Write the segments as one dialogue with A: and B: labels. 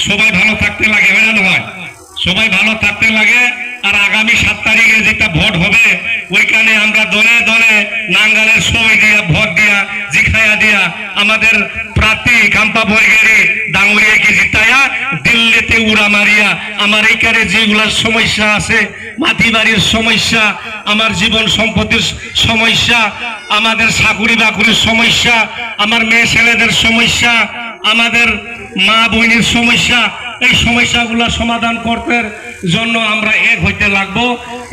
A: সবাই ভালো থাকতে লাগে, হয় না নয়? সবাই ভালো থাকতে লাগে। আর আগামী 7 তারিখে যেটা ভোট হবে ওইখানে আমরা দলে দলে নাঙ্গালের সই দিয়া ভোট দিয়া জিখায়া দিয়া আমাদের প্রার্থী কাম্পা বরগেরি ডাঙ্গুরিয়াকে জিতায়া দিল্লিতে উড়া মারিয়া আমার এইখানে যেগুলার সমস্যা আছে, মাটি বাড়ির সমস্যা, আমার জীবন সম্পত্তির সমস্যা, আমাদের চাকুরি বাকুরির সমস্যা, আমার মেয়ে ছেলেদের সমস্যা, আমাদের মা বোনের সমস্যা, এই সমস্যাগুলো সমাধান করতে জন্য আমরা এক হইতে লাগবো।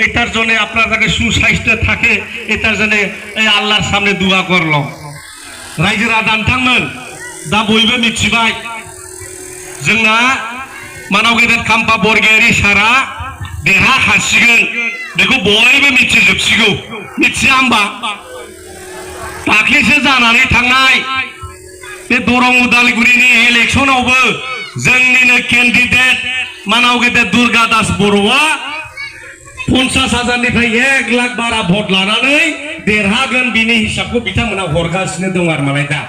A: এটার জন্য আপনাদের সুস্বাস্থ্য থাকে, এটার জন্য এই আল্লাহর সামনে দোয়া করলো। রাইজোরা দানथांमोन दा बयबो मिथिबाय जोंना मानाव गेदेर काम्पा बरगयारि सारा देरहाखासिगोन, बेखौ बयबो मिथिजोबसिगौ। मिथिया होमबा? दाख्लैसो जानानै थांनाय बे दरं उदालगुरिनि इलेक्सनावबो जोंनिनो केन्डिडेट मानाव गेदेर दुर्गा दास बर'आ 50,000निफ्राय 1 लाख बारा भट लानानै देरहागोन बिनि हिसाबखौ बिथांमोना हरगासिनो दं आरो मालाय दा।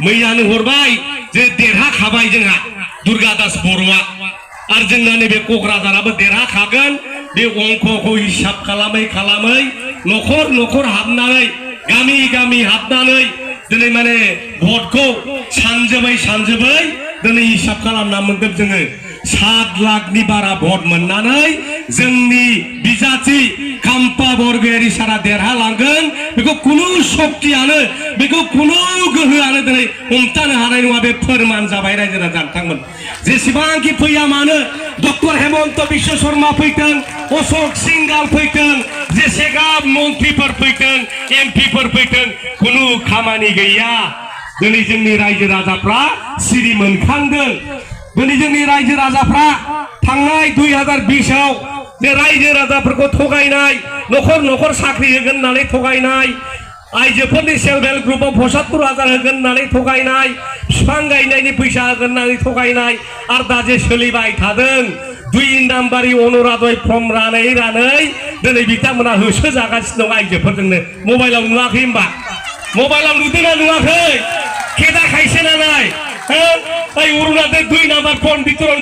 A: मैयानो हरबाय जे देरहाखाबाय जोंहा दुर्गा दास बर'आ, आरो जोंना नैबे क'क्राझाराबो देरहाखागोन। बे अंकखौ हिसाब खालामै खालामै न'खर न'खर हाबनानै गामि गामि हाबनानै दिनै माने भटखौ सानजोबै दिनै हिसाब खालामना मोनदों जोङो 7 लाखनि बारा भट मोननानै जोंनि बिजाथि काम्पा बरगयारि सारा देरहालांगोन। बेखौ कुनु शक्तियानो, बेखौ कुनु गोहोआनो दिनै हमथानो हानाय नङा। बे फोरमान जाबाय रायजो राजामोन। जेसेबांखि फैया मानो, डक्टर हेमन्त बिश्व शर्मा फैथों, अशोक सिंगाल फैथों, जेसेबां मन्त्रिफोर फैथों, एमपिफोर फैथों, कुनु खामानि गैया। दिनै जोंनि रायजो राजाफ्रा सिरि मोनखांदों। दिनै जोंनि रायजो राजाफ्रा थांनाय 2020आव जे रायजो राजाफोरखौ थगायनाय, न'खर न'खर साख्रि होगोन होननानै थगायनाय, आइजोफोरनि सेल्फ हेल्प ग्रुपआव 75,000 होगोन होननानै थगायनाय, बिफां गायनायनि फैसा होगोन होननानै थगायनाय, आरो दा जे सोलिबाय थादों 2 नाम्बारि अनुरादय फर्म रानै दिनै बिथांमोना होसोजागासिनो दं आइजोफोरजोंनो। मबाइलाव नुवाखै होमबा? मबाइलाव नुदोंना नुवाखै? खेदा खायसे ना নাই? এই অরুণাদের 2 নাম্বার ফর্ম বিতরণ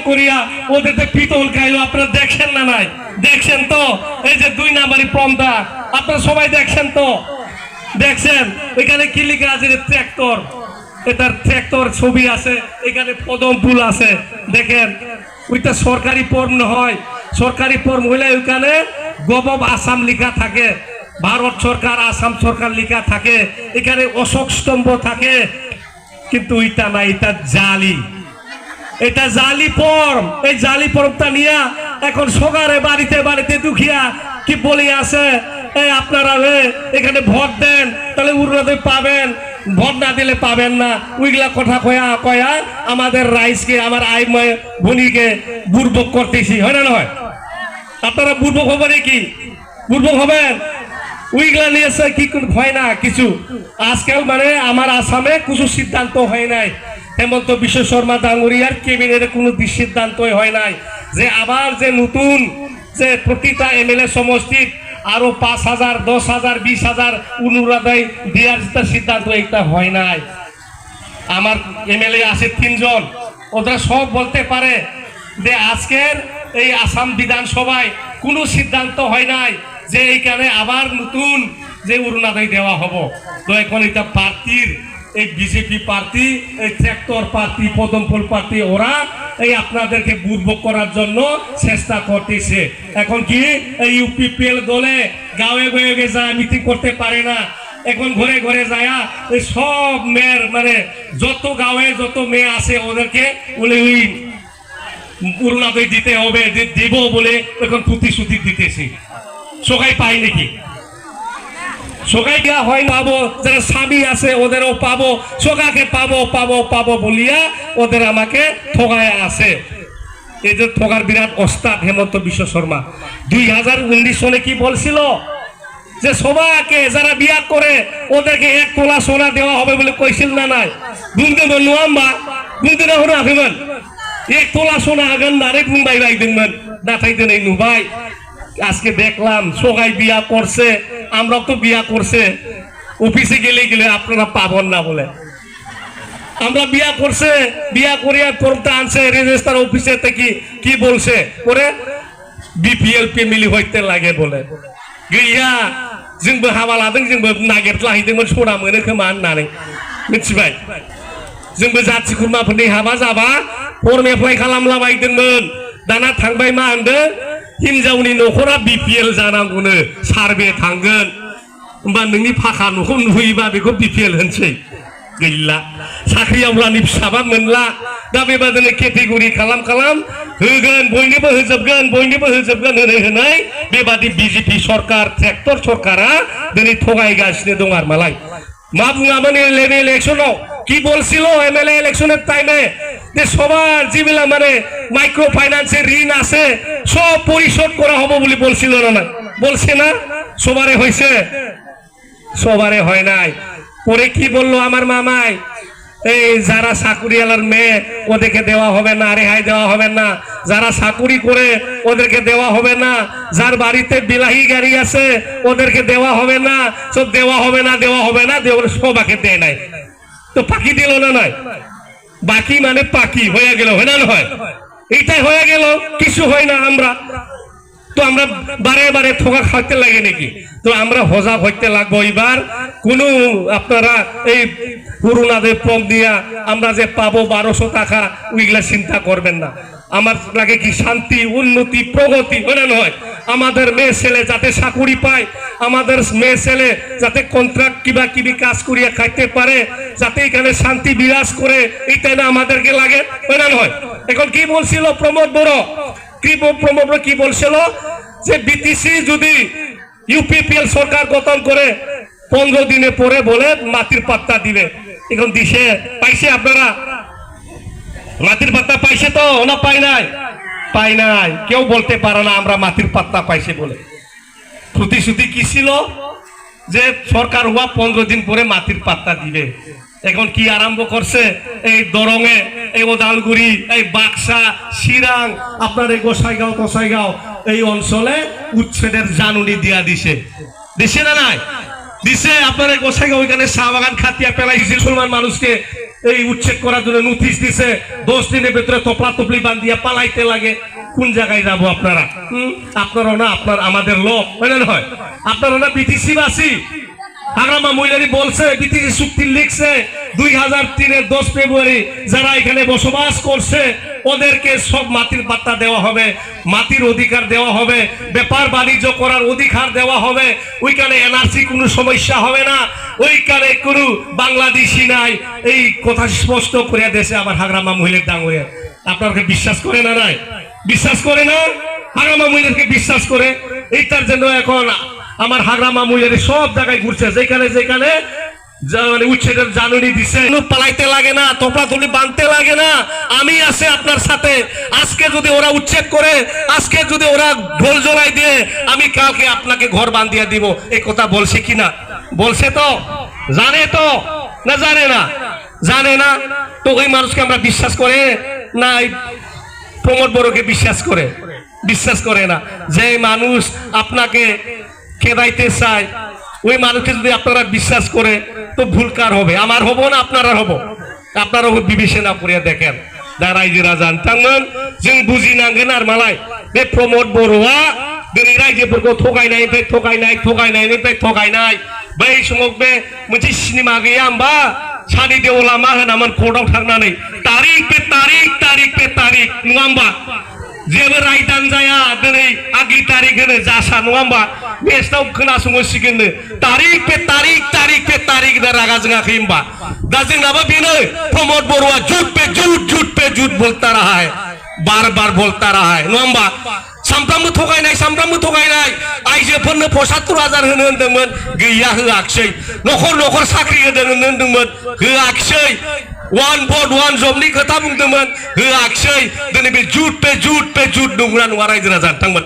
A: করিয়া ওদেরকে পিতল খাইলো। আপনারা দেখছেন না নাই? দেখছেন তো? এই যে 2 নাম্বারি ফর্মটা আপনারা সবাই দেখছেন তো? দেখছেন? এখানে কি লেখা আছে? ট্রাক্টর, এটার ট্রাক্টর ছবি আছে, এখানে পদম ফুল আছে। দেখেন, ওইটা সরকারি ফর্ম হয়। সরকারি ফর্ম হইলে ওইখানে গভর্নমেন্ট আসাম লেখা থাকে, ভারত সরকার আসাম সরকার লেখা থাকে, এখানে অশোক স্তম্ভ থাকে। কিন্তু এটা না, এটা জালি, এটা জালি ফর্ম। এই জালি ফর্মটা নিয়ে এখন সকারে বাড়িতে বাড়িতে দুখিয়া কি বলি আছে, এই আপনারা এখানে ভোট দেন তাহলে উন্নতি পাবেন, ভোট না দিলে পাবেন না। ওইগুলা কথা কয়া আমাদের রাইজকে, আমার আই ভনিকে বুর্বক করতেছি, হয় না নয়? আপনারা বুর্বক হবেন কি? বুর্বক হবেন? ওইগুলা নিয়েছে কি হয় না কিছু। আজকাল মানে আমার আসামে কিছু সিদ্ধান্ত হয় নাই। হেমন্ত বিশ্ব শর্মা ডাঙ্গুরিয়ার ক্যাবিনেটে কোনো সিদ্ধান্তই হয় নাই যে আবার যে নতুন যে প্রতিটা এমএলএ সমষ্টির আরো 5,000, 10,000, 20,000 অনুদান দেওয়ার সিদ্ধান্ত একটা হয় নাই। আমার এমএলএ আছে 3 জন, ওরা সব বলতে পারে যে আজকের এই আসাম বিধানসভায় কোনো সিদ্ধান্ত হয় নাই যে এইখানে আবার নতুন যে অরুণোদয় দেওয়া হবো। তো এখন এটা প্রার্থীর, এই বিজেপি প্রার্থী, এই ট্রাক্টর প্রার্থী, পদমফুল প্রার্থী, ওরা এই আপনাদেরকে বুর্বক করার জন্য চেষ্টা করতেছে। এখন কি এই ইউপিপিএল দলে গাঁয়ে গাঁয়ে যায় মিটিং করতে পারে না। এখন ঘরে ঘরে যায় এই সব মেয়ের মানে যত গাঁয়ে যত মেয়ে আছে ওদেরকে বলে ওই অরুণোদয় দিতে হবে, দিব বলে এখন প্রতিশ্রুতি দিতেছি। সবাই পাই নাকি? সবাই দেওয়া হয় পাবো, যারা স্বামী আছে ওদেরও পাবো, সবাইকে পাবো বলিয়া ওদের আমাকে ঠগায় আছে। এই যে ঠগার বিরাট ওস্তাদ হেমন্ত বিশ্ব শর্মা 2019 সনে কি বলছিল যে সবাইকে যারা বিয়া করে ওদেরকে 1 তোলা সোনা দেওয়া হবে বলে কইছিল না নাই? বুঝতে নোয়াম্বা বুঝতে না হলো আফিমান 1 তোলা সোনা আগান ডাইরেক্ট মুম্বাই রাইদিনমান নাথাই দেন নুবাই। আজকে দেখলাম সবাই বিয়া করছে, আমরাও তো বিয়া করছে, অফিসে গেলে আপনারা পাবেন না বলে। আমরা বিয়া করছে বিয়া করিয়া করতে আনছে রেজিস্টার অফিসে থেকে কি বলছে পরে বিপিএল ফ্যামিলি হইতে লাগে বলে गैया जोंबो हाबा लादों जोंबो नागिरलाहैदोंमोन सना मोनो खोमा होननानै मिथिबाय जोंबो जाथि खुरमाफोरनि हाबा जाबा फर्म एप्लाइ खालामलाबायदोंमोन दाना थांबाय मा होनदों हिनजावनि न'खरा बिपिएल जानांगौनो सार्भे थांगोन होमबा नोंनि फाखा न'खौ नुहैयोबा बेखौ बिपिएल होनसै गैला साख्रि आवलानि फिसाबा मोनला दा बेबादिनो केटेगरि खालाम होगोन बयनोबो होजोबगोन होनाय बेबादि बिजेपि सरकार ट्रेक्टर सरकारा दिनै थगायगासिनो दं आरो मालाय मा बुङामोन इलेक्शनाव কি বলছিল এমএলএ ইলেকশনের টাইমে যে সবার যেগুলা মানে মাইক্রো ফাইন্যান্সের ঋণ আছে সব পরিশোধ করা হবে বলে বলছিল না বলছে না সবারে হইছে সবারে হয় নাই পরে কি বললো আমার মামাই এই যারা চাকুরিয়ালার মেয়ে ওদেরকে দেওয়া হবে না রেহাই দেওয়া হবে না যারা চাকুরি করে ওদেরকে দেওয়া হবে না যার বাড়িতে বিলাহি গাড়ি আছে ওদেরকে দেওয়া হবে না সব দেওয়া হবে না সবাকে দেয় নাই তো পাখি দিল না নাই বাকি মানে পাখি হয়ে গেল হয় না হয় এইটাই হয়ে গেল কিছু হয় না আমরা তো আমরা বারে বারে ঠকা খাইতে লাগে নাকি তো আমরা হজা হইতে লাগবো এবার কোনো আপনারা এই করুণাদের পক দিয়া আমরা যে পাবো 1200 টাকা ওইগুলা চিন্তা করবেন না আমার লাগে কি শান্তি উন্নতি প্রগতি হয় না হয় আমাদের মেয়ে ছেলে যাতে চাকুরি পায় আমাদের মেয়ে ছেলে যাতে কন্ট্রাক্ট কিবা কিবি কাজ করিয়া খাইতে পারে যাতে এখানে শান্তি বিরাজ করে এইটাই না আমাদেরকে লাগে হয় না হয় এখন কি বলছিল প্রমোদ বড় কি বলছিল যে বিটিসি যদি ইউপিপিএল সরকার গঠন করে 15 দিনে পরে বলে মাটির পাত্তা দিবে এখন দিছে পাইছে আপনারা মাটির পাত্তা পাইছে তো না পাই নাই কেউ বলতে পারে না আমরা মাটির পাত্তা পাইছে বলে প্রতিশ্রুতি কি ছিল যে সরকার হওয়া 15 দিন পরে মাটির পাত্তা দিবে এখন কি আরম্ভ করছে এই দরঙে এই ওদালগুড়ি এই বাক্সা চিরাং আপনার এই গোসাইগাঁও এই অঞ্চলে উচ্ছেদের জানুনি দিয়া দিছে না নাই দিছে আপনার এই গোসাইগাঁও ওইখানে চা বাগান খাতিয়া পেলাইছিল মুসলমান মানুষকে এই উচ্ছেদ করার জন্য নোটিশ দিছে 10 দিনের ভিতরে তপলি বান্ধিয়া পালাইতে লাগে কোন জায়গায় যাব আপনারা আপনারাও না আপনার আমাদের লোক হয় না হয় আপনারা না বিটিসি বাসী হাগ্রামা মহিলারি বলছে বিটিসি চুক্তি লিখছে 2003-এর 10 ফেব্রুয়ারি যারা এখানে বসবাস করছে ওদেরকে সব মাটির পাত্তা দেওয়া হবে মাটির অধিকার দেওয়া হবে ব্যাপার বাণিজ্য করার অধিকার দেওয়া হবে ওইখানে এনআরসি কোনো সমস্যা হবে না ওইখানে কোনো বাংলাদেশি নাই এই কথা স্পষ্ট করে দেশে আবার হাগ্রামা মহিলার ডাঙরিয়া আপনারা বিশ্বাস করে না নাই বিশ্বাস করে না হাগ্রামা মহিলাকে বিশ্বাস করে এইটার জন্য এখন আমার হাগ্রামা মহিলারি সব জায়গায় ঘুরছে যেখানে উচ্ছেদের জানুনি দিছে পালাইতে লাগে না তপলাতলি বাঁধতে লাগে না আমি আছে আপনার সাথে আজকে যদি ওরা উচ্ছেদ করে আজকে যদি ওরা ঢোল জ্বলাই দিয়ে আমি কালকে আপনাকে ঘর বাঁধিয়ে দিব এই কথা বলছে কিনা বলছে তো জানে তো না জানে না তো ওই মানুষকে আমরা বিশ্বাস করে না প্রমোদ বড়কে বিশ্বাস করে না যে মানুষ আপনাকে খেদাইতে চায় ওই মানুষকে যদি আপনারা বিশ্বাস করে তো ভুল কার হবে আমার হবো না আপনারা আপনারা বিবেচনা করিয়া দেখেন রাইজেরা জানতামोन जों बुजिनांगोन आरो मालाय बे प्रमोद बर'आ दिनै रायजोफोरखौ थगायनाय बै समाव बे मोनसे सिनेमा गैया होमबा सानि देवला मा होनामोन कर्टआव थांनानै तारिख नङा होमबा जेबो रायदान जाया दिनै आगि तारिख होनो जासा नङा होमबा नेक्स्टआव खोनासंसिगोननो तारिख पे तारिख दा रागा जोङाखै होमबा दा जोंनाबो बेनो प्रमोद बर'आ झूठ पे झूठ बोलता रहा है बार बोलता रहा है नङा होमबा सामफ्रामबो थगायनाय आइजोफोरनो 75,000 होनो होनदोंमोन गैया होआखिसै न'खर साख्रि होदोंमोन होआखिसै वन भोट वन जबनि खोथा बुंदोंमोन होआखिसै दिनै बे झूठ पे झूठ नंगौना नङा रायजो राजा नोंथांमोन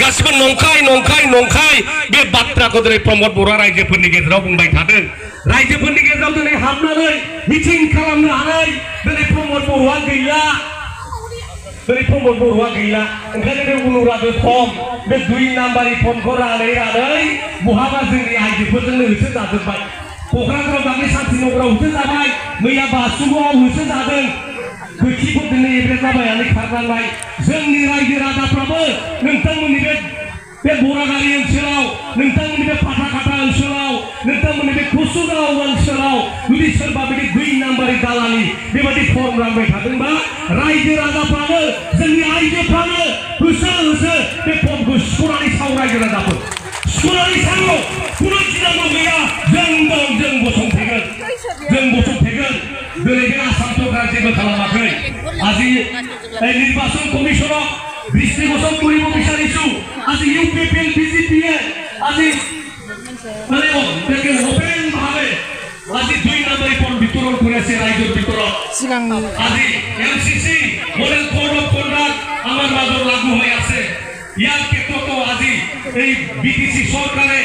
A: गासिबो नंखाय बे बाथ्राखौ दिनै प्रमोद बर'आ रायजोफोरनि गेजेराव बुंबाय थादों रायजोफोरनि गेजेराव दिनै हाबनानै मिटिं खालामनो हानाय दिनै प्रमोद बर'आ गैला ओंखायनो बे उनुराबो खम बे 2 नाम्बारनि फनखौ रानै बहाबा जोंनि आइजोफोरजोंनो होसो जाजोब्बाय क'क्राझाराव दाख्लै सान्तिनगराव होसो जाबाय मैया बासुगावआव होसो जादों गोखिफोर दिनै एब्रेट जाबायानो खारनांबाय जोंनि रायजो राजाफ्राबो नोंथांमोननि बे बरागारि ओनसोलाव नोंथांमोननि बे फाथाखाथा ओनसोलाव नोंथांमोननि बे कुसुगाव ओनसोलाव जुदि सोरबा बिदि 2 नाम्बारि दालालि बेबायदि फर्म रानबाय थादोंबा रायजो राजाफ्रानो जोंनि आइजोफ्रानो होसो होसो बे फर्मखौ सुख'नानै साव रायजो राजाफोर सुख'नानै साव खुनु गिनांगौ गैया जों दं जों गसंथेगोन दिनै बे आसाम सरकारा जेबो खालामाखै আজি নির্বাচন কমিশনক দৃষ্টিগোচর কৰিব বিচাৰিছো আজি ইউপিপিএল বিজেপিয়ে আজি মানে ওপেন ভাবে আজি 2 নম্বৰী ফৰ্ম বিতৰণ কৰিছে ৰাইজৰ ভিতৰত আজি MCC model code of conduct আমাৰ মাজত লাগু হৈ আছে ইয়াৰ ক্ষেত্ৰতো আজি এই বিটিসি চৰকাৰে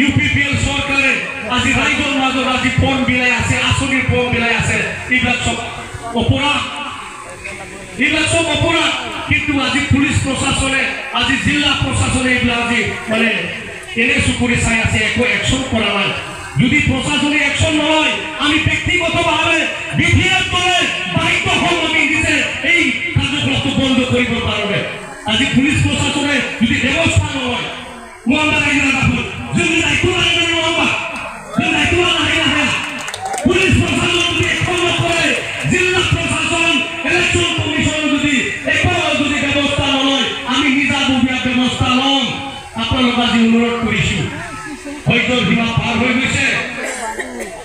A: ইউপিপিএল চৰকাৰে আজি ৰাইজৰ মাজত আজি ফৰ্ম বিলাই আছে আঁচনিৰ ফৰ্ম বিলাই আছে এইবিলাক সব অপৰাধ কিন্তু আজি পুলিশ প্রশাসনে আজি জিলা প্রশাসনে এইবিলাক আজি মানে এনে চকুৰে চাই আছে একো একশন কৰা নাই যদি প্রশাসনে একশন নলয় আমি ব্যক্তিগতভাৱে বিধিৰ দৰে দায়িত্ব হম আমি দিছে এই কাৰ্যকলাপ বন্ধ কৰিব কাৰণে আজি পুলিশ প্রশাসনে যদি ব্যৱস্থা নলয় মহামাৰা ৰাইজৰ কাষত যদি দায়িত্ব লাগে নহবা যদি দায়িত্ব লাগে পুলিশ প্রশাসন যদি একশন নকৰে জিলা প্রশাসন ইলেকশন কমিশন যদি একো যদি ব্যৱস্থা নলয় আমি নিজাববীয়া ব্যৱস্থা লম আপোনালোক আজি অনুৰোধ কৰিছো হয়তো সীমা পাৰ হৈ গৈছে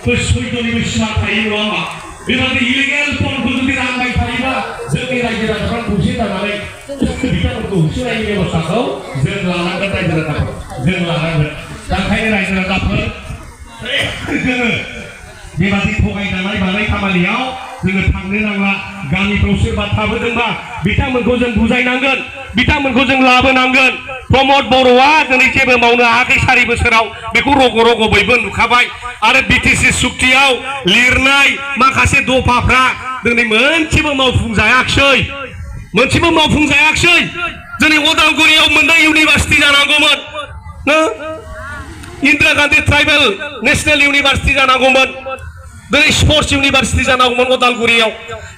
A: তো সৈন্য সীমা থাকিব আমাৰ बेबादि इलिगेल फर्मखौ जुदि रानबाय थायोबा जोंनि रायजो राजाफ्रा खौसे जानानै बिथांमोनखौ होसोनायनि बेबस्थाखौ जों लानांगोन रायजो राजाफोर जों लानांगोन दा ओंखायनो रायजो राजाफोर जोङो बेबादि थगायजानाय बानाय खामानियाव जोङो थांनो नांला गामिफ्राव सोरबा थाबोदोंबा बिथांमोनखौ जों बुजायनांगोन बिथांमोनखौ जों लाबोनांगोन प्रमद बर'आ दिनै जेबो मावनो हायाखै 4 बोसोराव बेखौ रग' रग' बयबो नुखाबाय आरो बिटिसि सुक्तियाव लिरनाय माखासे दफाफ्रा दिनै मोनसेबो मावफुंजायाखै दिनै उदालगुरियाव मोननै इउनिभार्सिटि जानांगौमोन Indira Gandhi tribal national university जानांगौमोन दिनै स्पोर्ट्स यूनिवर्सिटी जानांगौमोन उदालगुरियाव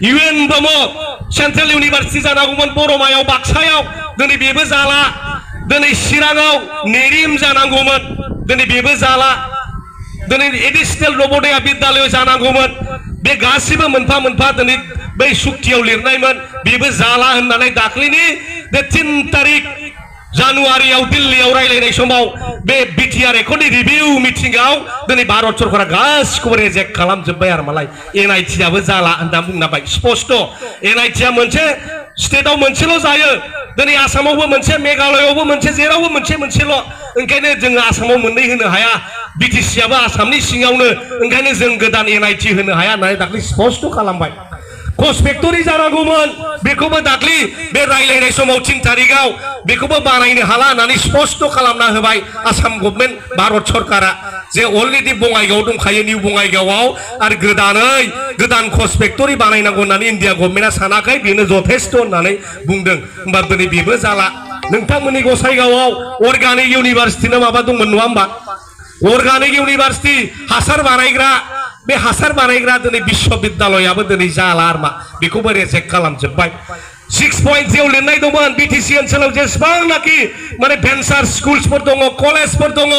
A: यूएन ब्रह्म सेंट्रल यूनिवर्सिटी जानांगौमन बरमायाव बाक्सायाव दिनै बेबो जाला दिनै चिराङाव नेरिम जानांगौमोन दिनै बेबो जाला दिनै एडिशनेल नवोदया विद्यालय जानांगौमोन बे गासिबो मोनफा मोनफा दिनै बै सुक्तियाव लिरनायमोन बेबो जाला होननानै दाख्लैनि 3 तारिख जानुवारियाव दिल्लीयाव रायलायनाय समाव बे बिटिआर एकर्डनि रिभिउ मिटिंआव दिनै भारत सरकारा गासिखौबो रिजेक्ट खालामजोब्बाय आरो मालाय एनआईटी आबो जाला होनना बुंनाबाय स्पष्ट एनआईटी आ मोनसे स्टेटआव मोनसेल' जायो दिनै आसामावबो मोनसे मेघालयआवबो मोनसे जेरावबो मोनसेल' ओंखायनो जोङो आसामाव मोननै होनो हाया बिटिसि आबो आसामनि सिङावनो ओंखायनो जों गोदान एनआईटी होनो हाया होननानै दाख्लै स्पष्ट खालामबाय कस फेक्टरि जानांगौमोन बेखौबो दाख्लै बे रायलायनाय समाव 3 तारिखआव बेखौबो बानायनो हाला होननानै स्पष्ट खालामना होबाय आसाम गभर्नमेन्ट भारत सरकारा जे अलरेडि बङाइगाव दंखायो निउ बङाइगावआव आरो गोदान कस फेक्टरि बानायनांगौ होननानै इन्डिया गभर्नमेन्टआ सानाखै बेनो जथेस्थ होननानै बुंदों होमबा दिनै बेबो जाला नोंथांमोननि गसाइगावआव अर्गानिक इउनिभार्सिटिना माबा दंमोन नङा होमबा अर्गानिक इउनिभार्सिटि हासार बानायग्रा बे हासार बानायग्रा दिनै विश्वविद्यालयाबो दिनै जाला आरमा बेखौबो रिजेक्ट खालामजोब्बाय 6.0 लिरनाय दंमोन बिटिसि ओनसोलाव जेसेबांनाखि माने भेन्सार स्कुल्सफोर दङ कलेजफोर दङ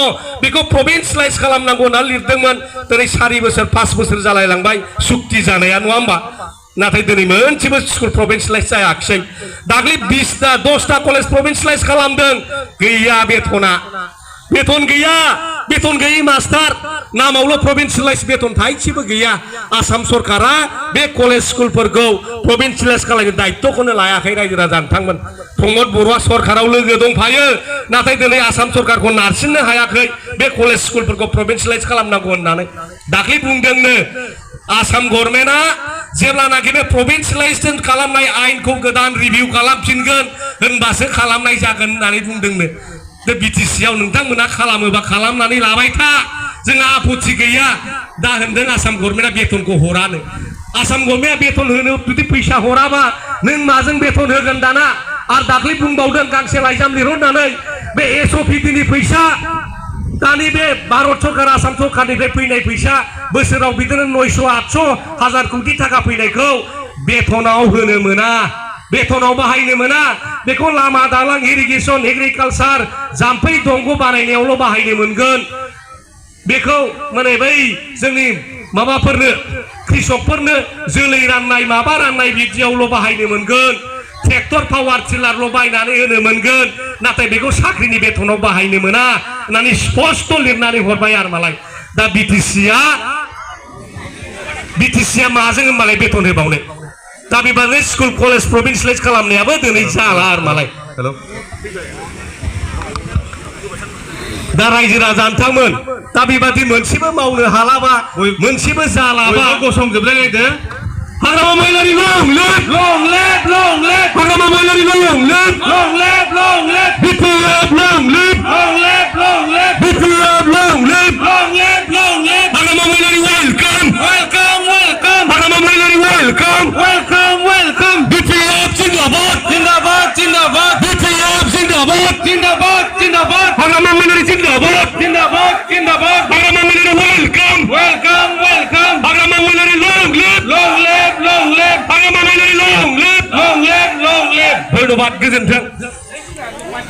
A: बेखौ प्रभिन्सियेलाइज खालामनांगौ होनना लिरदोंमोन दिनै 4 बोसोर 5 बोसोर जालायलांबाय सुक्ति जानाया नङा होमबा नाथाय दिनै मोनसेबो स्कुल प्रभिन्सियेलाइज जायाखै दाख्लै 10टा कलेज प्रभिन्सियेलाइज खालामदों गैया बेथन गैयै मास्टार नामावल' प्रभिन्सियेलाइज बेथन थाइसेबो गैया आसाम सरकारा बे कलेज स्कुलफोरखौ प्रभिन्सियेलाइज खालामनो दायित्वखौनो लायाखै रायजो राजा नोंथांमोन प्रमद बर'आ सरकाराव लोगो दंफायो नाथाय दिनै आसाम सरकारखौ नारसिननो हायाखै बे कलेज स्कुलफोरखौ प्रभिन्सियेलाइज खालामनांगौ होननानै दाख्लै बुंदोंनो आसाम गभर्नमेन्टआ जेब्लानाखि बे प्रभिन्सियेलाइज खालामनाय आयेनखौ गोदान रिभिउ खालामफिनगोन होनबासो खालामनाय जागोन होननानै बुंदोंनो दा बिटिसिआव नोंथांमोना खालामोबा खालामनानै लाबाय था जोंहा आपत्ति गैया दा होनदों आसाम गभर्नमेन्टआ बेथनखौ हरानो आसाम गभर्नमेन्टआ बेथन होनो जुदि फैसा हराबा नों माजों बेथन होगोन दाना आरो दाख्लै बुंबावदों गांसे लाइजाम लिरहरनानै बे एसअपिटिनि फैसा दानि बे भारत सरकार आसाम सरकारनिफ्राय फैनाय फैसा बोसोराव बिदिनो 900-800 कोटी थाखा फैनायखौ बेथनाव होनो मोना बेथनाव बाहायनो मोना बेखौ लामा दालां इरिगेसन एग्रिकालचार जाम्फै दंग बानायनायावल' बाहायनो मोनगोन बेखौ माने बै जोंनि माबाफोरनो कृषकफोरनो जोलै राननाय माबा राननाय बिदियावल' बाहायनो मोनगोन ट्रेक्टर पावार टिलारल' बायनानै होनो मोनगोन नाथाय बेखौ साख्रिनि बेथनाव बाहायनो मोना होननानै स्पष्ट लिरनानै हरबाय आरो मालाय दा बिटिसिआ माजों होनबालाय बेथन होबावनो दा बेबायदिनो स्कुल कलेज प्रभिन्सियेलाइज खालामनायाबो दिनै जाला आरो मालाय दा रायजो राजा नोंथांमोन दा बेबादि मोनसेबो मावनो हालाबा मोनसेबो जालाबा गसंजोबलायलायदों हाग्रामा महिलारि long live हाग्रामा महिलारि long live BPF long live BPF long live Hagrama महिलारि welcome हाग्रामा महिलारि welcome BPF जिंदाबाद BPF जिंदाबाद हाग्रामा महिलारि जिंदाबाद हाग्रामा महिलारि welcome हाग्रामा महिलारि long live हाग्रामा महिलारि long live धन्यबाद गोजोन्थों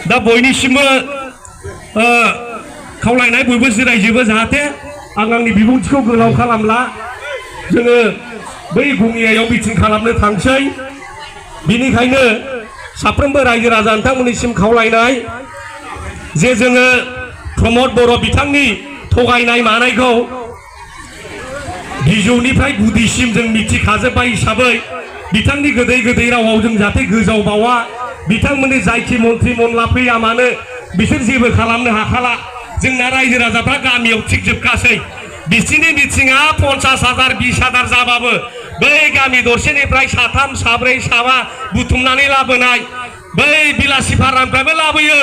A: दा बयनिसिमबो खावलायनाय बयबो जिरायजोबो जाहाथे आं आंनि बिबुंथिखौ गोलाव खालामला जोङो बै गङियायाव मिटिं खालामनो थांसै बिनिखायनो साफ्रोमबो रायजो राजा नोंथांमोननिसिम खावलायनाय जे जोङो प्रमद बर' बिथांनि थगायनाय मानायखौ बिजौनिफ्राय गुदिसिम जों मिथिखाजोब्बाय हिसाबै बिथांनि गोदै रावाव जों जाहाथे गोजावबावा बिथांमोननि जायखि मन्त्रि मनला फैया मानो बिसोर जेबो खालामनो हाखाला जोंना रायजो राजाफ्रा गामियाव थिगजोबखासै बिसिनि मिथिङा 50,000 20,000 जाबाबो बै गामि दरसेनिफ्राय साथाम साब्रै साबा बुथुमनानै लाबोनाय बै बिलासिपारानिफ्रायबो लाबोयो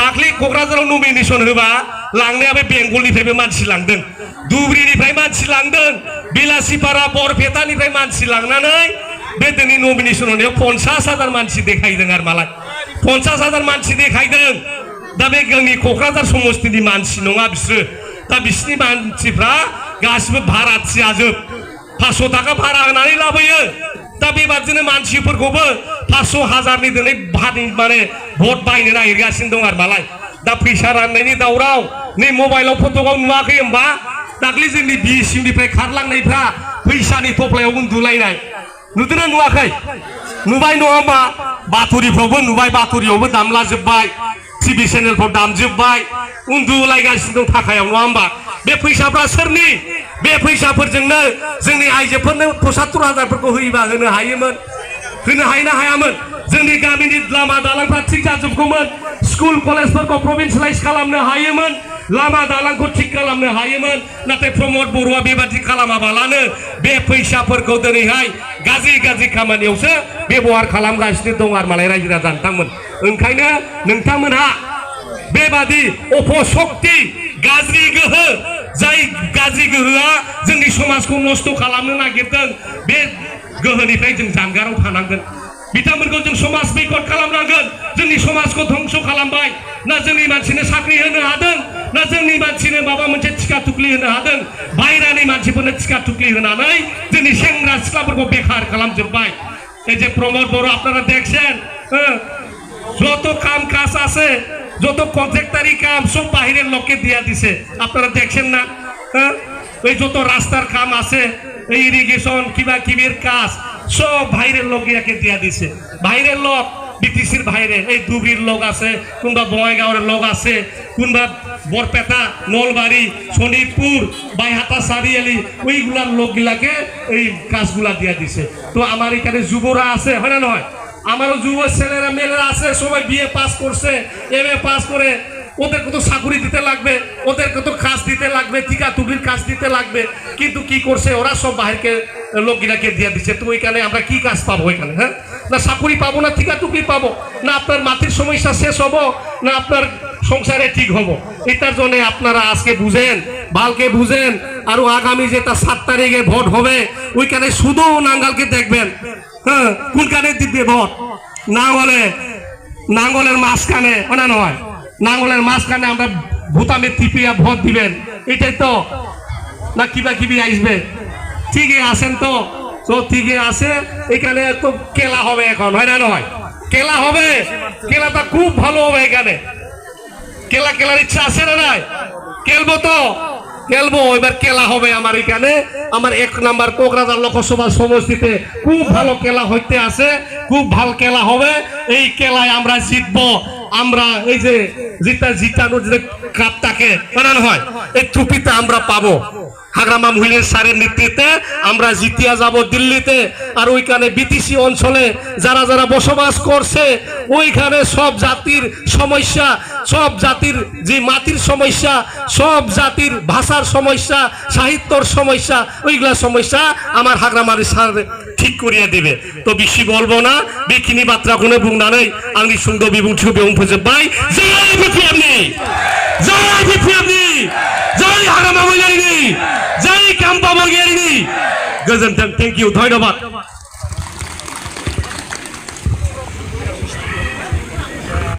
A: दाख्लै क'क्राझाराव नमिनेसन होबा लांनाया बे बेंगलनिफ्रायबो मानसि लांदों धुबुरीनिफ्राय मानसि लांदों बिलासिपारा बरपेटानिफ्राय मानसि लांनानै बे दिनै नमिनेसन होनायाव 50,000 मानसि देखायदों आरो मालाय 50,000 मानसि देखायदों दा बे जोंनि क'क्राझार समस्तिनि मानसि नङा बिसोरो दा बिसिनि मानसिफ्रा गासिबो भाराथियाजोब 500 थाखा भारा होनानै लाबोयो दा बेबादिनो मानसिफोरखौबो 500,000नि दिनै माने भट बायनो नागिरगासिनो दं आरो मालाय दा फैसा राननायनि दावराव नै मबाइलाव फट'आव नुवाखै होमबा दाख्लै जोंनि बिसिनिफ्राय खारलांनायफ्रा फैसानि थफ्लायाव उन्दुलायनाय नुदोंना नुवाखै नुबाय नङा होमबा बाथुरिफ्रावबो नुबाय बाथुरियावबो दामलाजोब्बाय टिभि चेनेलफ्राव दामजोब्बाय उन्दुलायगासिनो दं थाखायाव नङा होमबा बे फैसाफ्रा सोरनि बे फैसाफोरजोंनो जोंनि आइजोफोरनो 75,000फोरखौ होयोबा होनो हायोमोन होनो हायोना हायामोन जोंनि गामिनि लामा दालांफ्रा थिग जाजोबगौमोन स्कुल कलेजफोरखौ प्रभिन्सियेलाइज खालामनो हायोमोन लामा दालांखौ थिग खालामनो हायोमोन नाथाय प्रमद बर'आ बेबादि खालामाबालानो बे फैसाफोरखौ दिनैहाय गाज्रि खामानियावसो बेबहार खालामगासिनो दं आरो मालाय रायजो राजा नोंथांमोन ओंखायनो नोंथांमोनहा बेबादि अपशक्ति गाज्रि गोहो जाय गाज्रि गोहोआ जोंनि समाजखौ नस्थ' खालामनो नागिरदों बे गोहोनिफ्राय जों जानगाराव थानांगोन बिथांमोनखौ जों समाज बैकट खालामनांगोन जोंनि समाजखौ ध्वंस खालामबाय ना जोंनि मानसिनो साख्रि होनो हादों ना जोंनि मानसिनो माबा मोनसे टिका टुकलि होनो हादों बायरानि मानसिफोरनो टिका टुकलि होनानै जोंनि सेंग्रा सिख्लाफोरखौ बेखार खालामजोब्बाय এই যে প্রমোদ বড় আপনারা দেখছেন যত কাম কাজ আছে যত কন্ট্রাক্টরি কাম সব বাইরের লোককে দিয়া দিছে আপনারা দেখছেন না এই যত রাস্তার কাম আছে এই ইরিগেশন কিবা কিবির কাজ সব বাইরের লোককে দিয়া দিছে বাইরের লোক বিটিসির বাইরে এই ধুবরীর লোক আছে কোনবা বঙ্গাইগাঁওয়ের লোক আছে কোনবা বরপেটা নলবাড়ি শোনিতপুর বাইহাটা সারিয়ালি ওইগুলার লোকগুলাকে এই কাজগুলা দিয়া দিছে তো আমার এখানে যুবরা আছে হয় না নয় আমারও যুব ছেলেরা মেয়েরা আছে সবাই বিএ পাস করছে এমএ পাস করে ওদেরকে তো চাকরি দিতে লাগবে ওদেরকে তো কাজ দিতে লাগবে টিকা টুকরির কাজ দিতে লাগবে কিন্তু কি করছে ওরা সব বাহিরকে লোকগুলাকে দিয়ে দিচ্ছে তো ওইখানে আমরা কি কাজ পাবো ওইখানে হ্যাঁ না চাকরি পাবো না টিকা টুকরি পাবো না আপনার মাটির সমস্যা শেষ হবো না আপনার সংসারে ঠিক হবো এটার জন্য আপনারা আজকে বুঝেন ভালকে বুঝেন আর আগামী যেটা 7 তারিখে ভোট হবে ওইখানে শুধু নাঙ্গলকে দেখবেন হ্যাঁ কোনখানে দিবে ভোট নাঙ্গলের মাঝখানে না নয় নাঙ্গলের মাঝখানে আমরা
B: ভুটামে টিপিয়া ভোট দিবেন, এটাই তো না কিবা কিবি আসবে? ঠিকই আছেন তো? তো ঠিকই আছে। এখানে তো খেলা হবে এখন, হয় না নয়? খেলা হবে, খেলাটা খুব ভালো হবে। এখানে খেলার ইচ্ছা আছে না নাই? খেলবো তো, খেলবো। এবার খেলা হবে আমার এখানে, আমার 1 নম্বর কোকরাঝার লোকসভা সমষ্টিতে খুব ভালো খেলা হইতে আছে, খুব ভালো খেলা হবে। এই খেলায় আমরা জিতবো। আমরা এই যে জিতানোর যে কাপটাকে বানানো হয়, এই ট্রফিটা আমরা পাবো। হাগ্রামা মহিলের স্যারের নেতৃত্বে আমরা জিতিয়া যাব দিল্লিতে। আর ওইখানে বিটিসি অঞ্চলে যারা যারা বসবাস করছে, ওইখানে সব জাতির সমস্যা, সব জাতির যে মাটির সমস্যা, সব জাতির ভাষার সমস্যা, সাহিত্যর সমস্যা, ওইগুলা সমস্যা আমার হাগ্রামার স্যার ঠিক করিয়া দিবে। তো বেশি বলবো না, বিখিনি বাত্রা কোনো বুংনাनै आंनि सुंद' बिबुंथिखौ बेयावनो फोजोबबाय। जय बिपिएफनि, जय बिपिएफनि, जय हाग्रामा महिलारिनि, जय काम्पा बरगयारिनि। गोजोन्थों, थेंक इउ, धन्यबाद।